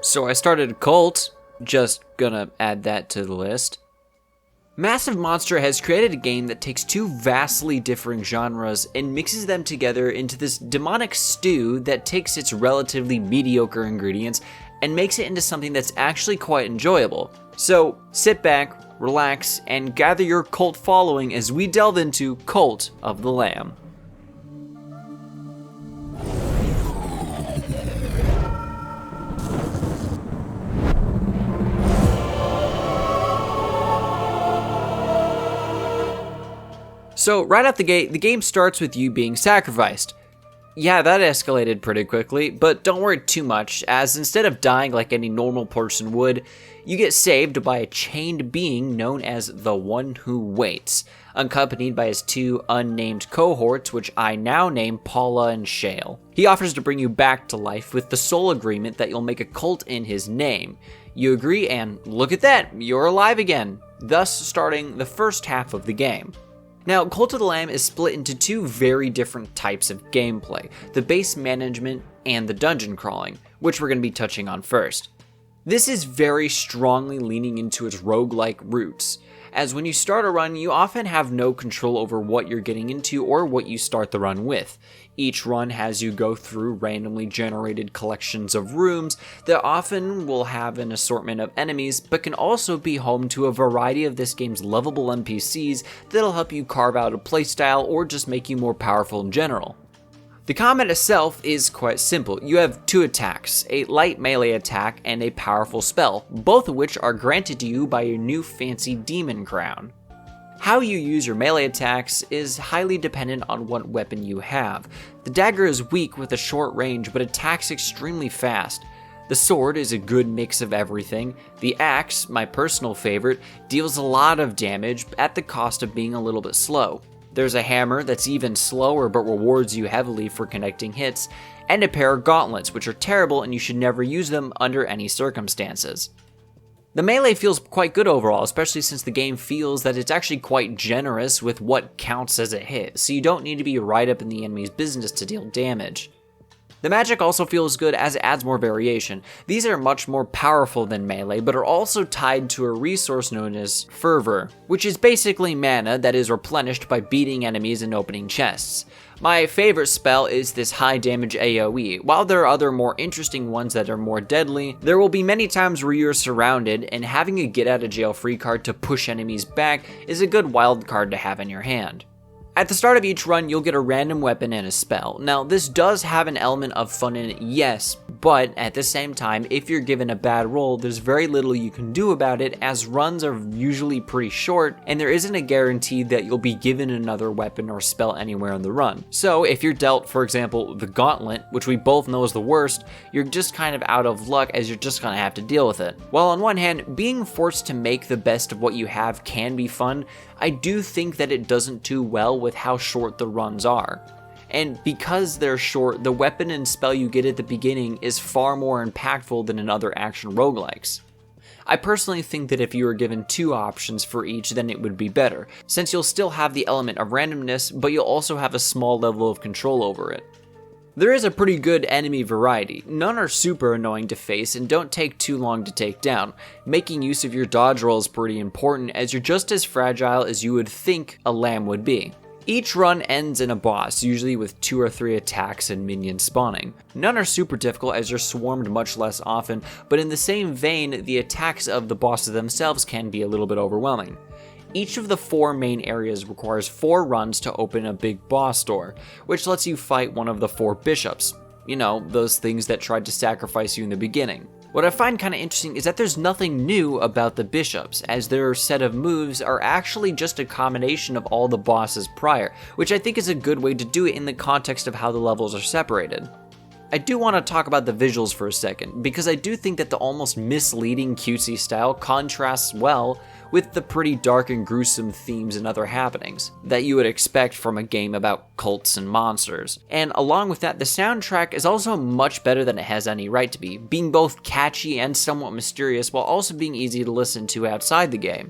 So I started a cult, just gonna add that to the list. Massive Monster has created a game that takes two vastly differing genres and mixes them together into this demonic stew that takes its relatively mediocre ingredients and makes it into something that's actually quite enjoyable. So sit back, relax, and gather your cult following as we delve into Cult of the Lamb. So right out the gate, the game starts with you being sacrificed. Yeah, that escalated pretty quickly, but don't worry too much, as instead of dying like any normal person would, you get saved by a chained being known as the One Who Waits, accompanied by his two unnamed cohorts, which I now name Paula and Shale. He offers to bring you back to life with the sole agreement that you'll make a cult in his name. You agree, and look at that, you're alive again, thus starting the first half of the game. Now, Cult of the Lamb is split into two very different types of gameplay, the base management and the dungeon crawling, which we're going to be touching on first. This is very strongly leaning into its roguelike roots, as when you start a run, you often have no control over what you're getting into or what you start the run with. Each run has you go through randomly generated collections of rooms that often will have an assortment of enemies, but can also be home to a variety of this game's lovable NPCs that'll help you carve out a playstyle or just make you more powerful in general. The combat itself is quite simple. You have two attacks, a light melee attack and a powerful spell, both of which are granted to you by your new fancy demon crown. How you use your melee attacks is highly dependent on what weapon you have. The dagger is weak with a short range but attacks extremely fast. The sword is a good mix of everything. The axe, my personal favorite, deals a lot of damage at the cost of being a little bit slow. There's a hammer that's even slower but rewards you heavily for connecting hits, and a pair of gauntlets, which are terrible and you should never use them under any circumstances. The melee feels quite good overall, especially since the game feels that it's actually quite generous with what counts as a hit, so you don't need to be right up in the enemy's business to deal damage. The magic also feels good as it adds more variation. These are much more powerful than melee, but are also tied to a resource known as fervor, which is basically mana that is replenished by beating enemies and opening chests. My favorite spell is this high damage AoE. While there are other more interesting ones that are more deadly, there will be many times where you're surrounded, and having a get out of jail free card to push enemies back is a good wild card to have in your hand. At the start of each run, you'll get a random weapon and a spell. Now, this does have an element of fun in it, yes, but at the same time, if you're given a bad roll, there's very little you can do about it, as runs are usually pretty short, and there isn't a guarantee that you'll be given another weapon or spell anywhere in the run. So, if you're dealt, for example, the Gauntlet, which we both know is the worst, you're just kind of out of luck, as you're just gonna have to deal with it. While on one hand, being forced to make the best of what you have can be fun, I do think that it doesn't do well with how short the runs are. And because they're short, the weapon and spell you get at the beginning is far more impactful than in other action roguelikes. I personally think that if you were given two options for each, then it would be better, since you'll still have the element of randomness, but you'll also have a small level of control over it. There is a pretty good enemy variety. None are super annoying to face and don't take too long to take down. Making use of your dodge roll is pretty important, as you're just as fragile as you would think a lamb would be. Each run ends in a boss, usually with 2 or 3 attacks and minions spawning. None are super difficult as you're swarmed much less often, but in the same vein, the attacks of the bosses themselves can be a little bit overwhelming. Each of the 4 main areas requires 4 runs to open a big boss door, which lets you fight one of the 4 bishops. You know, those things that tried to sacrifice you in the beginning. What I find kind of interesting is that there's nothing new about the bishops, as their set of moves are actually just a combination of all the bosses prior, which I think is a good way to do it in the context of how the levels are separated. I do want to talk about the visuals for a second, because I do think that the almost misleading cutesy style contrasts well with the pretty dark and gruesome themes and other happenings that you would expect from a game about cults and monsters. And along with that, the soundtrack is also much better than it has any right to be, being both catchy and somewhat mysterious while also being easy to listen to outside the game.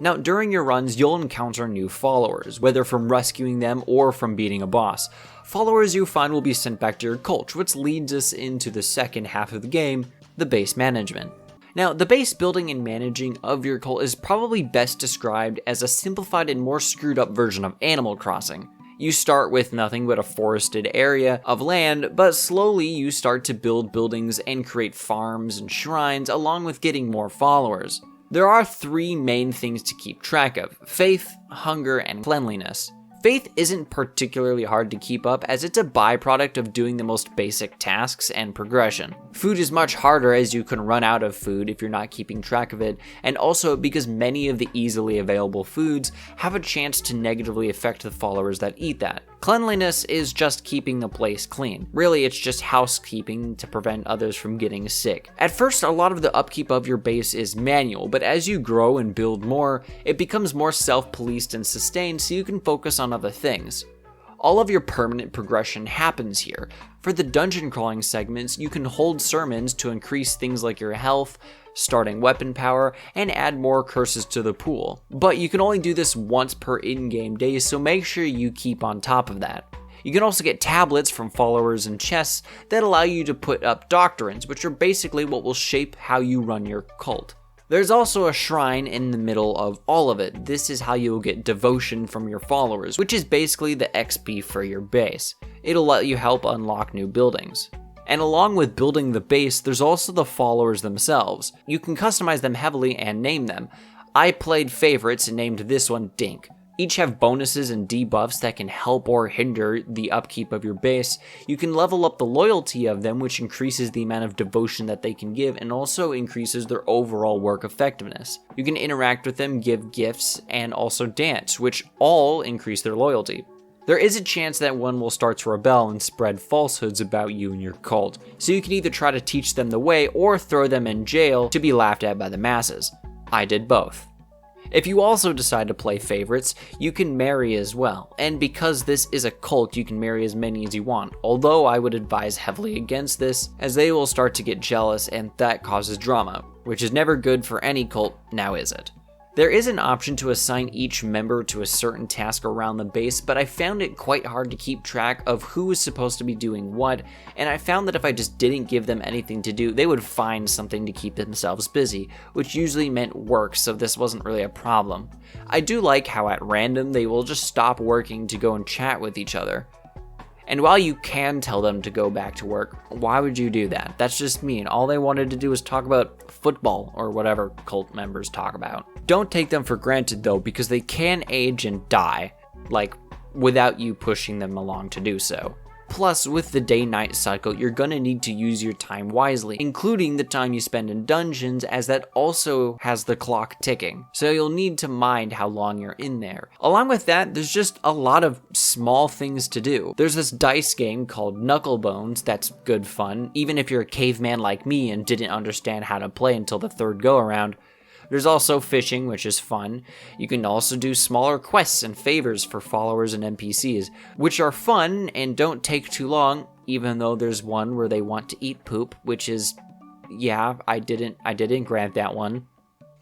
Now, during your runs, you'll encounter new followers, whether from rescuing them or from beating a boss. Followers you find will be sent back to your cult, which leads us into the second half of the game, the base management. Now, the base building and managing of your cult is probably best described as a simplified and more screwed up version of Animal Crossing. You start with nothing but a forested area of land, but slowly you start to build buildings and create farms and shrines, along with getting more followers. There are 3 main things to keep track of: faith, hunger, and cleanliness. Faith isn't particularly hard to keep up, as it's a byproduct of doing the most basic tasks and progression. Food is much harder, as you can run out of food if you're not keeping track of it, and also because many of the easily available foods have a chance to negatively affect the followers that eat that. Cleanliness is just keeping the place clean. Really, it's just housekeeping to prevent others from getting sick. At first, a lot of the upkeep of your base is manual, but as you grow and build more, it becomes more self-policed and sustained, so you can focus on other things. All of your permanent progression happens here. For the dungeon crawling segments, you can hold sermons to increase things like your health, starting weapon power, and add more curses to the pool. But you can only do this once per in-game day, so make sure you keep on top of that. You can also get tablets from followers and chests that allow you to put up doctrines, which are basically what will shape how you run your cult. There's also a shrine in the middle of all of it. This is how you will get devotion from your followers, which is basically the XP for your base. It'll let you help unlock new buildings. And along with building the base, there's also the followers themselves. You can customize them heavily and name them. I played favorites and named this one Dink. Each have bonuses and debuffs that can help or hinder the upkeep of your base. You can level up the loyalty of them, which increases the amount of devotion that they can give and also increases their overall work effectiveness. You can interact with them, give gifts, and also dance, which all increase their loyalty. There is a chance that one will start to rebel and spread falsehoods about you and your cult, so you can either try to teach them the way or throw them in jail to be laughed at by the masses. I did both. If you also decide to play favorites, you can marry as well, and because this is a cult, you can marry as many as you want, although I would advise heavily against this, as they will start to get jealous and that causes drama, which is never good for any cult, now is it? There is an option to assign each member to a certain task around the base, but I found it quite hard to keep track of who is supposed to be doing what, and I found that if I just didn't give them anything to do, they would find something to keep themselves busy, which usually meant work, so this wasn't really a problem. I do like how at random they will just stop working to go and chat with each other. And while you can tell them to go back to work, why would you do that? That's just mean. All they wanted to do was talk about football or whatever cult members talk about. Don't take them for granted though, because they can age and die, like without you pushing them along to do so. Plus, with the day-night cycle, you're gonna need to use your time wisely, including the time you spend in dungeons, as that also has the clock ticking. So you'll need to mind how long you're in there. Along with that, there's just a lot of small things to do. There's this dice game called Knucklebones that's good fun, even if you're a caveman like me and didn't understand how to play until the 3rd go-around. There's also fishing, which is fun. You can also do smaller quests and favors for followers and NPCs, which are fun and don't take too long, even though there's one where they want to eat poop, which is, yeah, I didn't grant that one.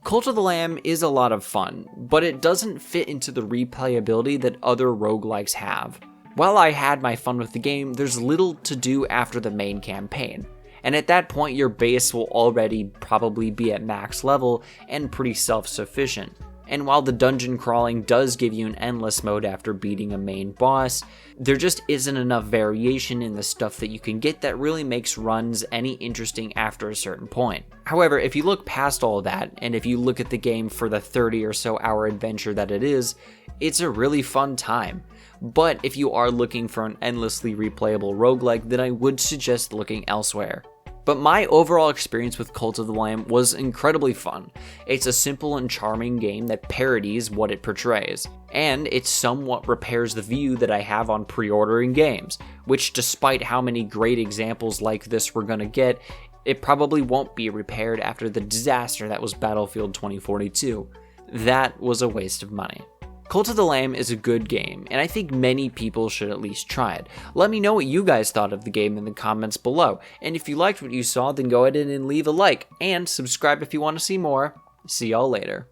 Cult of the Lamb is a lot of fun, but it doesn't fit into the replayability that other roguelikes have. While I had my fun with the game, there's little to do after the main campaign. And at that point, your base will already probably be at max level and pretty self-sufficient. And while the dungeon crawling does give you an endless mode after beating a main boss, there just isn't enough variation in the stuff that you can get that really makes runs any interesting after a certain point. However, if you look past all of that, and if you look at the game for the 30 or so hour adventure that it is, it's a really fun time. But if you are looking for an endlessly replayable roguelike, then I would suggest looking elsewhere. But my overall experience with Cult of the Lamb was incredibly fun. It's a simple and charming game that parodies what it portrays, and it somewhat repairs the view that I have on pre-ordering games, which despite how many great examples like this we're gonna get, it probably won't be repaired after the disaster that was Battlefield 2042. That was a waste of money. Cult of the Lamb is a good game, and I think many people should at least try it. Let me know what you guys thought of the game in the comments below, and if you liked what you saw, then go ahead and leave a like, and subscribe if you want to see more. See y'all later.